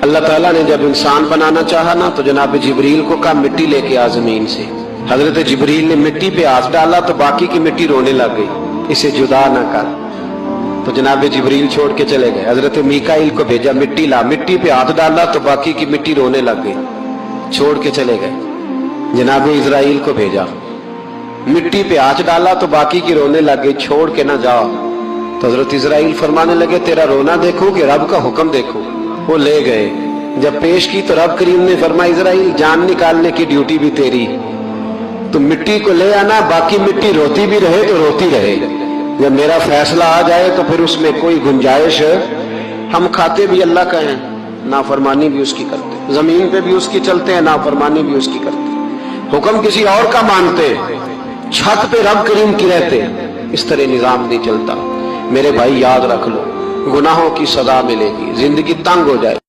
اللہ تعالیٰ نے جب انسان بنانا چاہا نا تو جناب جبریل کو کہا مٹی لے کے آ زمین سے. حضرت جبریل نے مٹی پہ ہاتھ ڈالا تو باقی کی مٹی رونے لگ گئی، اسے جدا نہ کر. تو جناب جبریل چھوڑ کے چلے گئے. حضرت میکائیل کو بھیجا، مٹی لا، مٹی پہ ہاتھ ڈالا تو باقی کی مٹی رونے لگ گئی، چھوڑ کے چلے گئے. جناب اسرائیل کو بھیجا، مٹی پہ ہاتھ ڈالا تو باقی کی رونے لگ گئی، چھوڑ کے نہ جاؤ. تو حضرت اسرائیل فرمانے لگے تیرا رونا دیکھوں کہ رب کا حکم دیکھوں. وہ لے گئے، جب پیش کی تو رب کریم نے فرمایا اسرائیل جان نکالنے کی ڈیوٹی بھی تیری، تو مٹی کو لے آنا، باقی مٹی روتی بھی رہے تو روتی رہے. جب میرا فیصلہ آ جائے تو پھر اس میں کوئی گنجائش، ہم کھاتے بھی اللہ کا ہیں، نافرمانی بھی اس کی کرتے، زمین پہ بھی اس کی چلتے ہیں، نافرمانی بھی اس کی کرتے، حکم کسی اور کا مانتے، چھت پہ رب کریم کی رہتے. اس طرح نظام نہیں چلتا. میرے بھائی یاد رکھ لو، گناہوں کی سزا ملے گی، زندگی تنگ ہو جائے.